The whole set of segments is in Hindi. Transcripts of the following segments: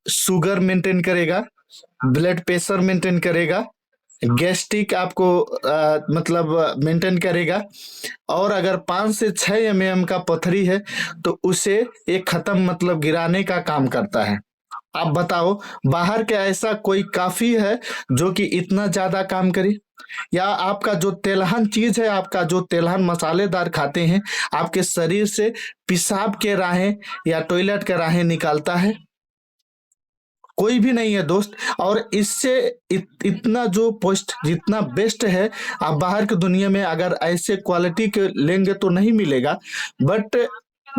शुगर मेंटेन करेगा, ब्लड प्रेशर मेंटेन करेगा, गैस्ट्रिक आपको मतलब मेंटेन करेगा। और अगर 5 से 6 mm का पथरी है तो उसे एक खत्म मतलब गिराने का काम करता है। आप बताओ, बाहर के ऐसा कोई काफी है जो कि इतना ज्यादा काम करे? या आपका जो तेलहन चीज है, आपका जो तेलहन मसालेदार खाते हैं, आपके शरीर से पेशाब के राहें या टॉयलेट के राहें निकालता है? कोई भी नहीं है दोस्त। और इससे इतना जो पोस्ट जितना बेस्ट है, आप बाहर की दुनिया में अगर ऐसे क्वालिटी के लेंगे तो नहीं मिलेगा, बट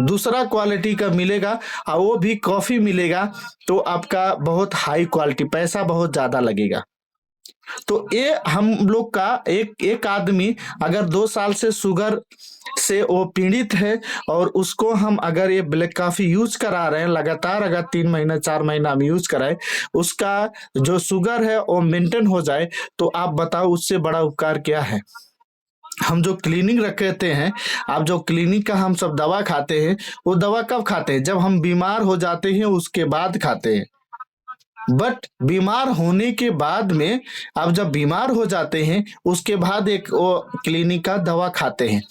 दूसरा क्वालिटी का मिलेगा, और वो भी कॉफी मिलेगा तो आपका बहुत हाई क्वालिटी, पैसा बहुत ज्यादा लगेगा। तो ये हम लोग का एक एक आदमी अगर 2 साल से शुगर से वो पीड़ित है, और उसको हम अगर ये ब्लैक कॉफी यूज करा रहे हैं लगातार, अगर 3 महीना 4 महीना हम यूज कराए, उसका जो शुगर है वो मेंटेन हो जाए, तो आप बताओ उससे बड़ा उपकार क्या है? हम जो क्लिनिक रखते हैं, आप जो क्लिनिक का हम सब दवा खाते हैं, वो दवा कब खाते हैं? जब हम बीमार हो जाते हैं उसके बाद खाते हैं। बट बीमार होने के बाद में, आप जब बीमार हो जाते हैं उसके बाद एक वो क्लिनिक का दवा खाते हैं।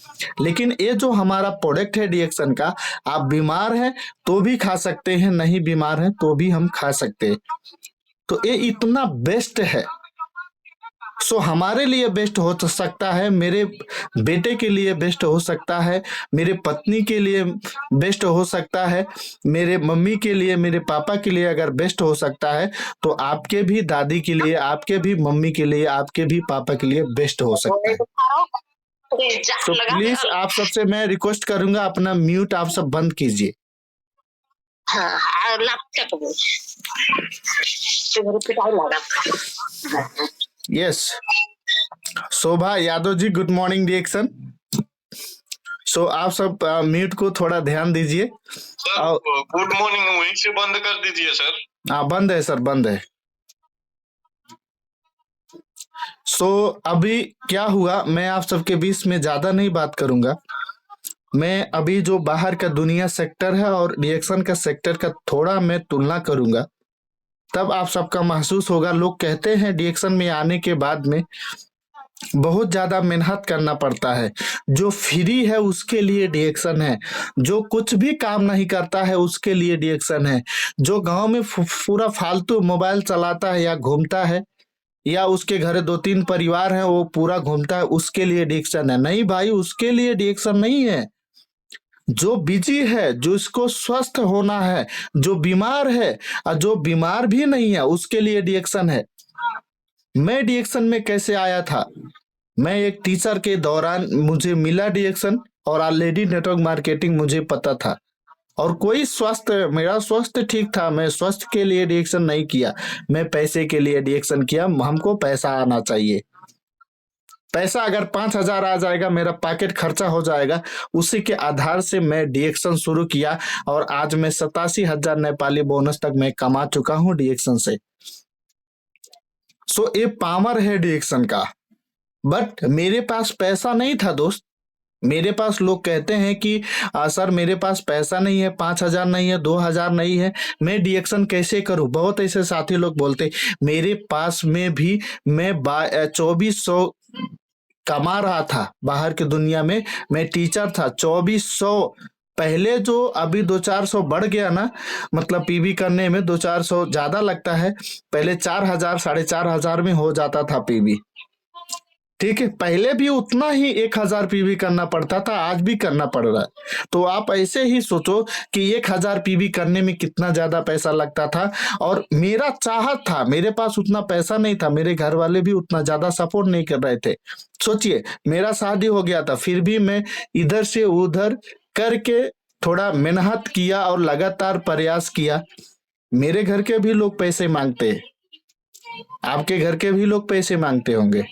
लेकिन ये जो हमारा प्रोडक्ट है डिएक्शन का, आप बीमार हैं तो भी खा सकते हैं, नहीं बीमार हैं तो भी हम खा सकते हैं। तो ये इतना बेस्ट है। सो हमारे लिए बेस्ट हो तो सकता है, मेरे बेटे के लिए बेस्ट हो सकता है, मेरे पत्नी के लिए बेस्ट हो सकता है, मेरे मम्मी के लिए, मेरे पापा के लिए अगर बेस्ट हो सकता है, तो आपके भी दादी के लिए, आपके भी मम्मी के लिए, आपके भी पापा के लिए बेस्ट हो सकता है। तो प्लीज आप सबसे मैं रिक्वेस्ट करूंगा, अपना म्यूट आप सब बंद कीजिए। यस, शोभा Yadav ji, good morning reaction. सो आप सब म्यूट को थोड़ा ध्यान दीजिए। गुड मॉर्निंग वहीं से बंद कर दीजिए सर। हाँ, बंद है सर, बंद है। सो अभी क्या हुआ, मैं आप सबके बीच में ज्यादा नहीं बात करूंगा। मैं अभी जो बाहर का दुनिया सेक्टर है और रिएक्शन का सेक्टर का थोड़ा मैं तुलना करूंगा, तब आप सबका महसूस होगा। लोग कहते हैं रिएक्शन में आने के बाद में बहुत ज्यादा मेहनत करना पड़ता है। जो फ्री है उसके लिए रिएक्शन है, जो कुछ भी काम नहीं करता है उसके लिए रिएक्शन है, जो गांव में पूरा फालतू मोबाइल चलाता है या घूमता है, या उसके घर 2-3 परिवार हैं वो पूरा घूमता है, उसके लिए रिएक्शन है? नहीं भाई, उसके लिए रिएक्शन नहीं है। जो बिजी है, जो इसको स्वस्थ होना है, जो बीमार है और जो बीमार भी नहीं है, उसके लिए रिएक्शन है। मैं रिएक्शन में कैसे आया था? मैं एक टीचर के दौरान मुझे मिला रिएक्शन, और ऑलरेडी नेटवर्क मार्केटिंग मुझे पता था, और कोई स्वास्थ्य, मेरा स्वास्थ्य ठीक था, मैं स्वास्थ्य के लिए रिएक्शन नहीं किया, मैं पैसे के लिए रिएक्शन किया। हमको पैसा आना चाहिए। पैसा अगर 5,000 आ जाएगा, मेरा पैकेट खर्चा हो जाएगा, उसी के आधार से मैं रिएक्शन शुरू किया, और आज मैं 87,000 नेपाली बोनस तक मैं कमा चुका हूँ रिएक्शन से। सो ये पावर है रिएक्शन का। बट मेरे पास पैसा नहीं था दोस्त। मेरे पास लोग कहते हैं कि सर मेरे पास पैसा नहीं है, 5,000 नहीं है, 2,000 नहीं है, मैं रिएक्शन कैसे करूं? बहुत ऐसे साथी लोग बोलते, मेरे पास में भी मैं 2400 कमा रहा था बाहर की दुनिया में। मैं टीचर था, 2400। पहले जो अभी 2-400 बढ़ गया ना, मतलब पीवी करने में 2-400 ज्यादा लगता है। पहले 4,000 4,500 में हो जाता था पीवी। ठीक है, पहले भी उतना ही 1,000 पीवी करना पड़ता था, आज भी करना पड़ रहा है। तो आप ऐसे ही सोचो कि 1,000 पीवी करने में कितना ज्यादा पैसा लगता था। और मेरा चाहत था, मेरे पास उतना पैसा नहीं था, मेरे घर वाले भी उतना ज्यादा सपोर्ट नहीं कर रहे थे। सोचिए, मेरा शादी हो गया था, फिर भी मैं इधर से उधर करके थोड़ा मेहनत किया और लगातार प्रयास किया। मेरे घर के भी लोग पैसे मांगते हैं, आपके घर के भी लोग पैसे मांगते होंगे।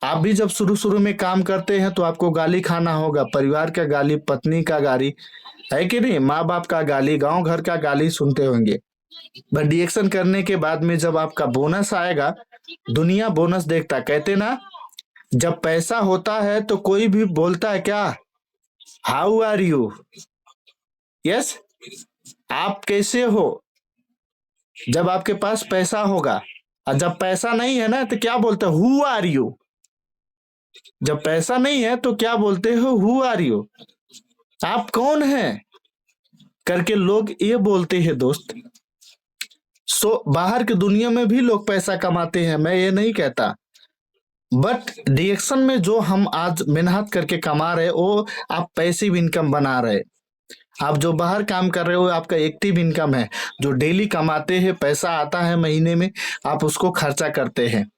आप भी जब शुरू शुरू में काम करते हैं तो आपको गाली खाना होगा, परिवार का गाली, पत्नी का गाली, है कि नहीं? माँ बाप का गाली, गांव घर का गाली सुनते होंगे। बट रिएक्शन करने के बाद में जब आपका बोनस आएगा, दुनिया बोनस देखता। कहते ना, जब पैसा होता है तो कोई भी बोलता है क्या, हाउ आर यू, यस, आप कैसे हो, जब आपके पास पैसा होगा, और जब पैसा नहीं है ना तो क्या बोलते हो, हु आर यू। जब पैसा नहीं है तो क्या बोलते हो, हु आर यू, आप कौन हैं करके लोग ये बोलते हैं दोस्त। सो बाहर की दुनिया में भी लोग पैसा कमाते हैं, मैं ये नहीं कहता, बट डिएक्शन में जो हम आज मेहनत करके कमा रहे वो आप पैसिव इनकम बना रहे। आप जो बाहर काम कर रहे हो आपका एक्टिव इनकम है, जो डेली कमाते हैं, पैसा आता है महीने में, आप उसको खर्चा करते हैं,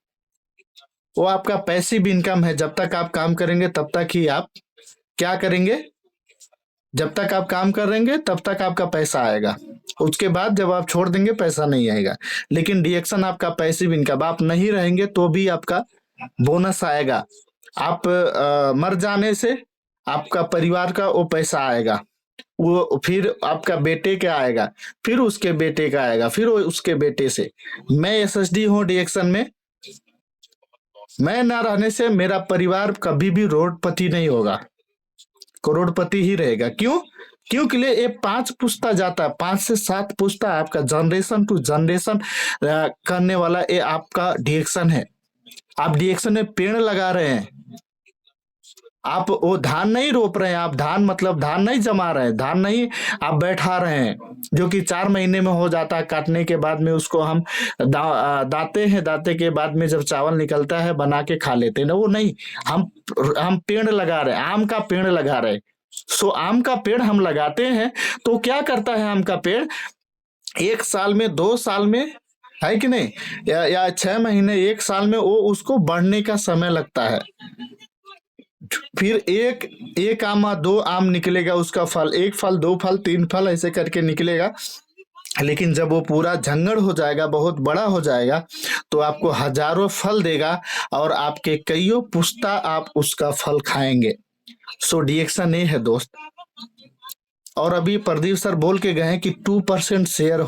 वो आपका पैसिव इनकम है। जब तक आप काम करेंगे तब तक ही आप क्या करेंगे, जब तक आप काम करेंगे तब तक आपका पैसा आएगा, उसके बाद जब आप छोड़ देंगे पैसा नहीं आएगा। लेकिन डिएक्शन आपका पैसिव इनकम, आप नहीं रहेंगे तो भी आपका बोनस आएगा। आप मर जाने से आपका परिवार का वो पैसा आएगा, वो फिर आपका बेटे का आएगा, फिर उसके बेटे का आएगा, फिर वो उसके बेटे से। मैं एसएसडी हूँ डिएक्शन में, मैं ना रहने से मेरा परिवार कभी भी रोडपति नहीं होगा, करोड़पति ही रहेगा। क्यों? क्योंकि ये 5 पुश्ता जाता है, 5 से 7 पुश्ता आपका जनरेशन टू जनरेशन करने वाला ये आपका डिएक्शन है। आप डिएक्शन में पेड़ लगा रहे हैं, आप वो धान नहीं रोप रहे हैं, आप धान मतलब धान नहीं जमा रहे हैं, धान नहीं आप बैठा रहे हैं, जो कि 4 महीने में हो जाता है। काटने के बाद में उसको हम दाते हैं, दाते के बाद में जब चावल निकलता है बना के खा लेते हैं ना, वो नहीं, हम पेड़ लगा रहे हैं, आम का पेड़ लगा रहे हैं। सो आम का पेड़ हम लगाते हैं तो क्या करता है आम का पेड़, 1 साल में, 2 साल में, है कि नहीं, या 6 महीने, 1 साल में वो उसको बढ़ने का समय लगता है। फिर एक आम 2 आम निकलेगा, उसका फल 1 फल 2 फल 3 फल ऐसे करके निकलेगा। लेकिन जब वो पूरा जंगल हो जाएगा, बहुत बड़ा हो जाएगा, तो आपको हजारों फल देगा और आपके कईयों पुश्ता आप उसका फल खाएंगे। सो डिएक्शन ये है दोस्त। और अभी प्रदीप सर बोल के गए हैं कि 2% शेयर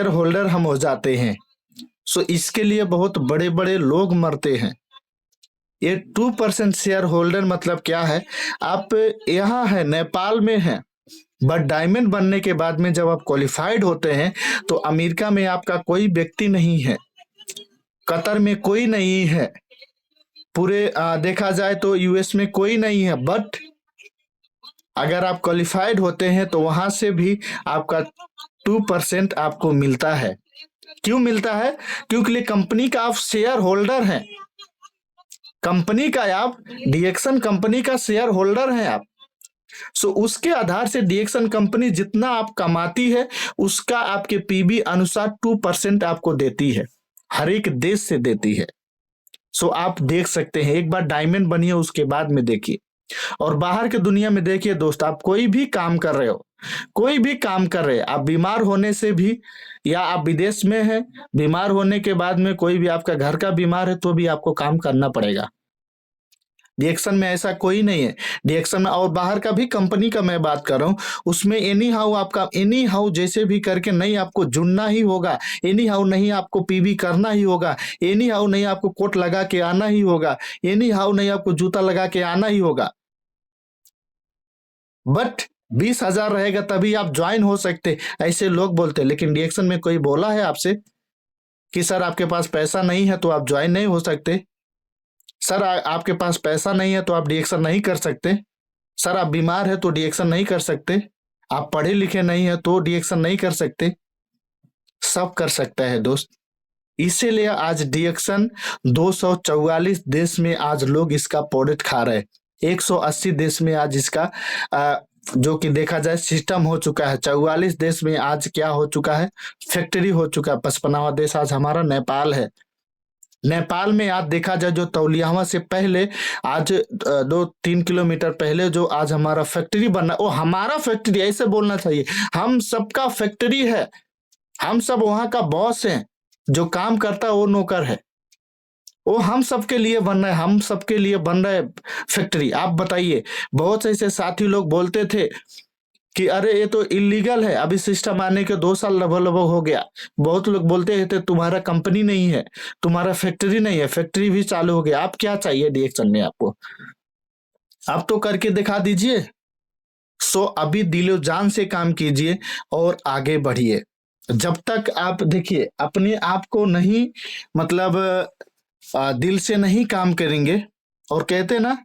होल्डर हम हो जाते हैं। सो इसके लिए बहुत बड़े बड़े लोग मरते हैं। ये 2% शेयर होल्डर मतलब क्या है, आप यहाँ है, नेपाल में है, बट डायमंड बनने के बाद में जब आप क्वालिफाइड होते हैं तो अमेरिका में आपका कोई व्यक्ति नहीं है, कतर में कोई नहीं है, पूरे देखा जाए तो यूएस में कोई नहीं है, बट अगर आप क्वालिफाइड होते हैं तो वहां से भी आपका 2% आपको मिलता है। क्यों मिलता है? क्योंकि कंपनी का आप शेयर होल्डर हैं, कंपनी का आप डिएक्शन कंपनी का शेयर होल्डर हैं आप। सो उसके आधार से डिएक्शन कंपनी जितना आप कमाती है उसका आपके पीबी अनुसार 2% आपको देती है, हर एक देश से देती है। सो आप देख सकते हैं, एक बार डायमंड बनिए उसके बाद में देखिए। और बाहर के दुनिया में देखिए दोस्त, आप कोई भी काम कर रहे हो, कोई भी काम कर रहे हैं, आप बीमार होने से भी, या आप विदेश में हैं, बीमार होने के बाद में कोई भी आपका घर का बीमार है तो भी आपको काम करना पड़ेगा। डिएक्शन में ऐसा कोई नहीं है। डिएक्शन में और बाहर का भी कंपनी का मैं बात कर रहा हूँ, उसमें एनी हाउ आपका एनी हाउ जैसे भी करके नहीं आपको जुड़ना ही होगा, एनी हाउ नहीं आपको पीबी करना ही होगा, एनी हाउ नहीं आपको कोट लगा के आना ही होगा, एनी हाउ नहीं आपको जूता लगा के आना ही होगा। बट 20,000 रहेगा तभी आप ज्वाइन हो सकते, ऐसे लोग बोलते। लेकिन डिएक्शन में कोई बोला है आपसे कि सर आपके पास पैसा नहीं है तो आप ज्वाइन नहीं हो सकते, सर आपके पास पैसा नहीं है तो आप डिएक्शन नहीं कर सकते, सर आप बीमार है तो डिएक्शन नहीं कर सकते, आप पढ़े लिखे नहीं है तो डिएक्शन नहीं कर सकते? सब कर सकता है दोस्त। इसीलिए आज डिएक्शन 244 देश में आज लोग इसका प्रोडक्ट खा रहे हैं, 180 देश में आज इसका जो कि देखा जाए सिस्टम हो चुका है। 44 देश में आज क्या हो चुका है, फैक्ट्री हो चुका है। 55वां देश आज हमारा नेपाल है। नेपाल में आज देखा जाए जो तौलियावा से पहले आज 2-3 किलोमीटर पहले जो आज हमारा फैक्ट्री बना, वो हमारा फैक्ट्री, ऐसे बोलना चाहिए, हम सबका फैक्ट्री है, हम सब वहां का बॉस हैं, जो काम करता है वो नौकर है, वो हम सबके लिए बन रहा है, हम सबके लिए बन रहा है फैक्ट्री। आप बताइए, बहुत ऐसे साथी लोग बोलते थे कि अरे ये तो इलीगल है, अभी सिस्टम आने के 2 साल लगभग हो गया। बहुत लोग बोलते थे तुम्हारा कंपनी नहीं है, तुम्हारा फैक्ट्री नहीं है, फैक्ट्री भी चालू हो गया। आप क्या चाहिए डिएक्शन में आपको, आप तो करके दिखा दीजिए। सो अभी दिलो जान से काम कीजिए और आगे बढ़िए। जब तक आप देखिए अपने आप को नहीं मतलब दिल से नहीं काम करेंगे, और कहते ना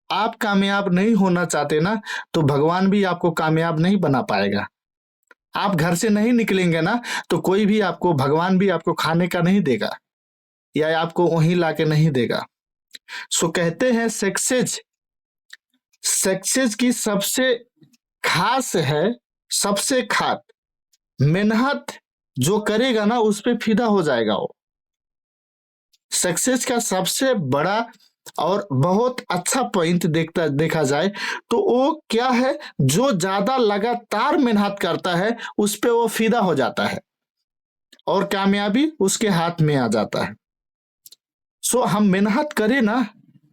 आप कामयाब नहीं होना चाहते ना, तो भगवान भी आपको कामयाब नहीं बना पाएगा। आप घर से नहीं निकलेंगे ना, तो कोई भी आपको, भगवान भी आपको खाने का नहीं देगा या आपको वहीं लाके नहीं देगा। सो कहते हैं सक्सेस, सक्सेस की सबसे खास है, सबसे खास मेहनत जो करेगा ना उस पे फिदा हो जाएगा वो। सक्सेस का सबसे बड़ा और बहुत अच्छा पॉइंट देखा जाए तो वो क्या है, जो ज्यादा लगातार मेहनत करता है उस पे वो फिदा हो जाता है और कामयाबी उसके हाथ में आ जाता है। सो हम मेहनत करें ना,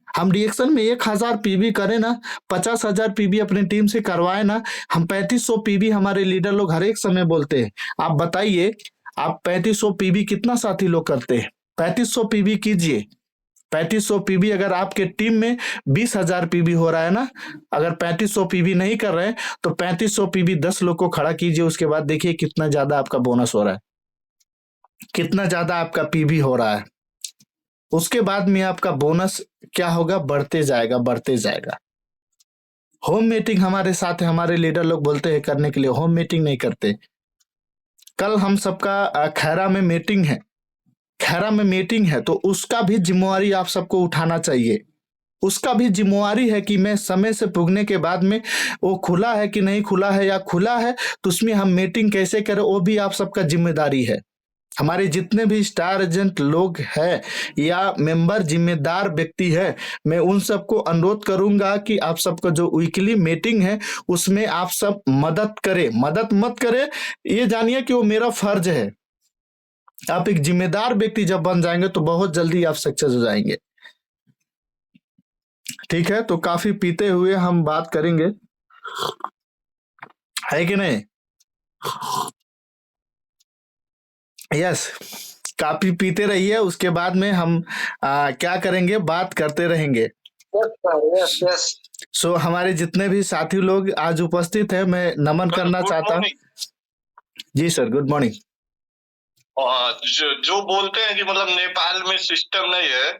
हम रिएक्शन में 1000 पीबी करें ना, 50,000 पीबी अपनी टीम से करवाए ना, हम 3500 पीबी हमारे लीडर लोग हर एक समय बोलते हैं। आप बताइए, आप 3500 पीबी कितना साथी लोग करते हैं? 3500 पीबी कीजिए। 3500 पीबी अगर आपके टीम में 20,000 पीबी हो रहा है ना, अगर 3500 पीबी नहीं कर रहे हैं तो 3500 पीबी 10 लोग को खड़ा कीजिए, उसके बाद देखिए कितना ज्यादा आपका बोनस हो रहा है, कितना ज्यादा आपका पीबी हो रहा है। उसके बाद में आपका बोनस क्या होगा, बढ़ते जाएगा बढ़ते जाएगा। होम मीटिंग हमारे साथ है, हमारे लीडर लोग बोलते हैं करने के लिए, होम मीटिंग नहीं करते। कल हम सबका खैरा में मीटिंग है, खैरा में मीटिंग है, तो उसका भी जिम्मेवारी आप सबको उठाना चाहिए। उसका भी जिम्मेवारी है कि मैं समय से पुगने के बाद में वो खुला है कि नहीं खुला है, या खुला है तो उसमें हम मीटिंग कैसे करें, वो भी आप सबका जिम्मेदारी है। हमारे जितने भी स्टार एजेंट लोग हैं या मेंबर जिम्मेदार व्यक्ति है, मैं उन सबको अनुरोध करूंगा कि आप सबका जो वीकली मीटिंग है उसमें आप सब मदद करें। मदद मत करें, ये जानिए कि वो मेरा फर्ज है। आप एक जिम्मेदार व्यक्ति जब बन जाएंगे तो बहुत जल्दी आप सक्सेस हो जाएंगे। ठीक है, तो काफी पीते हुए हम बात करेंगे, है कि नहीं? यस, काफी पीते रहिए, उसके बाद में हम क्या करेंगे, बात करते रहेंगे। Yes yes. सो हमारे जितने भी साथी लोग आज उपस्थित है, मैं नमन करना चाहता हूँ। जी सर, गुड मॉर्निंग। जो बोलते हैं कि मतलब नेपाल में सिस्टम नहीं है,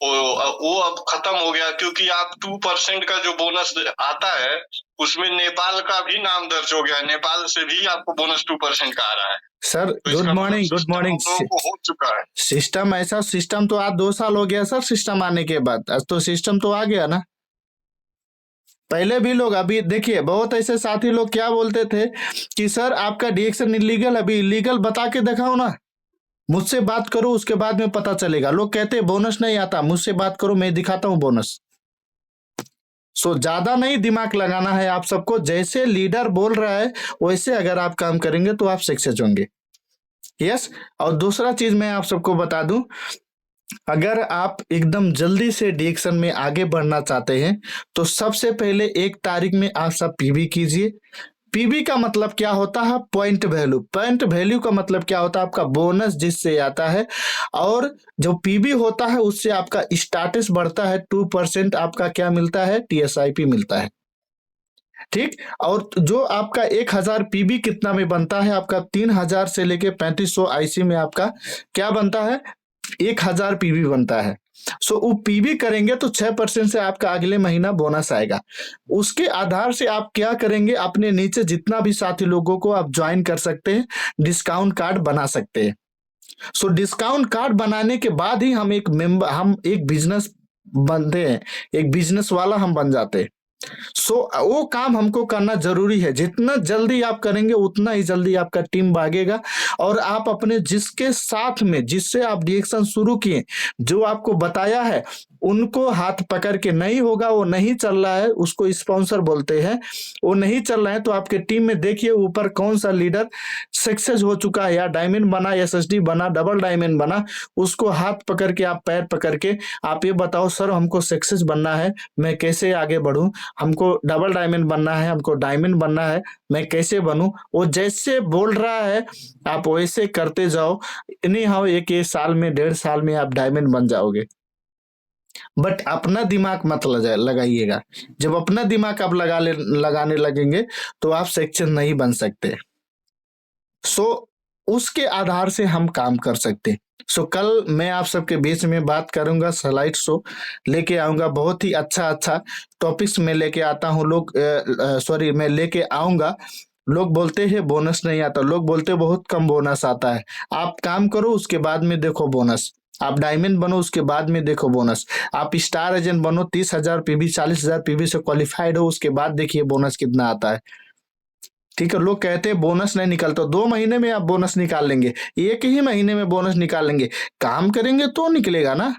वो अब खत्म हो गया, क्योंकि आप 2% का जो बोनस आता है उसमें नेपाल का भी नाम दर्ज हो गया। नेपाल से भी आपको बोनस 2% का आ रहा है। Sir good morning, good morning. हो चुका है सिस्टम, ऐसा सिस्टम तो आज 2 साल हो गया सर, सिस्टम आने के बाद आज तो सिस्टम तो आ गया ना। पहले भी लोग, अभी देखिए बहुत ऐसे साथी लोग क्या बोलते थे कि सर आपका डीएक्शन इलीगल, अभी इलीगल बता के दिखाओ ना, मुझसे बात करो उसके बाद में पता चलेगा। लोग कहते हैं बोनस नहीं आता, मुझसे बात करो मैं दिखाता हूं बोनस। सो ज्यादा नहीं दिमाग लगाना है आप सबको, जैसे लीडर बोल रहा है वैसे अगर आप काम करेंगे तो आप सक्सेस होंगे। यस, और दूसरा चीज मैं आप सबको बता दूं, अगर आप एकदम जल्दी से डिएक्शन में आगे बढ़ना चाहते हैं तो सबसे पहले 1 तारीख में आप सब पीबी कीजिए। पीबी का मतलब क्या होता है, पॉइंट वैल्यू। पॉइंट वैल्यू का मतलब क्या होता है, आपका बोनस जिससे आता है, और जो पीबी होता है उससे आपका स्टेटस बढ़ता है। 2% आपका क्या मिलता है, टीएसआईपी मिलता है। ठीक, और जो आपका 1000 पीबी कितना में बनता है, आपका 3000 से लेके 3500 आईसी में आपका क्या बनता है, 1000 पीबी बनता है। सो वो पीबी करेंगे तो 6% से आपका अगले महीना बोनस आएगा। उसके आधार से आप क्या करेंगे, अपने नीचे जितना भी साथी लोगों को आप ज्वाइन कर सकते हैं, डिस्काउंट कार्ड बना सकते हैं। सो डिस्काउंट कार्ड बनाने के बाद ही हम एक मेंबर, हम एक बिजनेस बनते हैं, एक बिजनेस वाला हम बन जाते हैं। सो वो काम हमको करना जरूरी है। जितना जल्दी आप करेंगे उतना ही जल्दी आपका टीम भागेगा, और आप अपने जिसके साथ में, जिससे आप डिएक्शन शुरू किए, जो आपको बताया है, उनको हाथ पकड़ के, नहीं होगा वो नहीं चल रहा है उसको स्पॉन्सर बोलते हैं, वो नहीं चल रहा है तो आपके टीम में देखिए ऊपर कौन सा लीडर सक्सेस हो चुका है, या डायमंड बना, एसएसडी बना, डबल डायमंड बना, उसको हाथ पकड़ के, आप पैर पकड़ के आप ये बताओ सर हमको सक्सेस बनना है, मैं कैसे आगे बढ़ूं, हमको डबल डायमंड बनना है, हमको डायमंड बनना है, मैं कैसे बनूं। वो जैसे बोल रहा है आप वैसे करते जाओ, नहीं हाँ एक साल में, 1.5 साल में आप डायमंड बन जाओगे। बट अपना दिमाग मत लगाइएगा। जब अपना दिमाग आप लगाने लगेंगे तो आप सक्सेस नहीं बन सकते। सो उसके आधार से हम काम कर सकते। सो कल मैं आप सबके बीच में बात करूंगा, स्लाइड शो लेके आऊंगा, बहुत ही अच्छा टॉपिक्स में लेके आता हूँ। मैं लेके आऊंगा। लोग बोलते हैं बोनस नहीं आता, लोग बोलते हैं बहुत कम बोनस आता है। आप काम करो, उसके बाद में देखो बोनस। आप डायमंड बनो, उसके बाद में देखो बोनस। आप स्टार एजेंट बनो, 30,000 पीवी 40,000 पीवी से क्वालिफाइड हो, उसके बाद देखिए बोनस कितना आता है। ठीक है, लोग कहते हैं बोनस नहीं निकलता। 2 महीने में आप बोनस निकाल लेंगे, 1 ही महीने में बोनस निकाल लेंगे। काम करेंगे तो निकलेगा ना,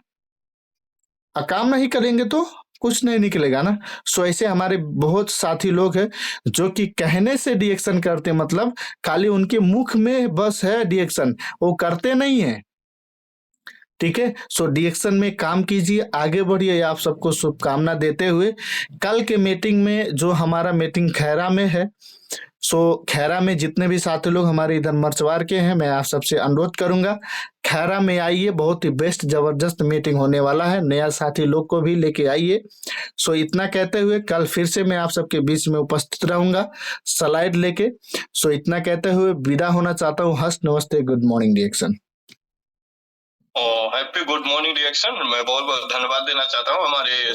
काम नहीं करेंगे तो कुछ नहीं निकलेगा ना। सो ऐसे हमारे बहुत साथी लोग हैं जो कि कहने से डिएक्शन करते, मतलब खाली उनके मुख में बस है डिएक्शन, वो करते नहीं है। ठीक है, सो डिएक्शन में काम कीजिए, आगे बढ़िए। आप सबको शुभकामना देते हुए कल के मीटिंग में, जो हमारा मीटिंग खैरा में है, सो खैरा में जितने भी साथी लोग हमारे इधर मर्चवार के हैं, मैं आप सबसे अनुरोध करूंगा खैरा में आइए। बहुत ही बेस्ट जबरदस्त मीटिंग होने वाला है, नया साथी लोग को भी लेके आइए। सो इतना कहते हुए कल फिर से मैं आप सबके बीच में उपस्थित रहूंगा स्लाइड लेके। सो इतना कहते हुए विदा होना चाहता हूँ। हस्त नमस्ते, good morning reaction. Happy good morning reaction. मैं बहुत बहुत धन्यवाद देना चाहता हूँ हमारे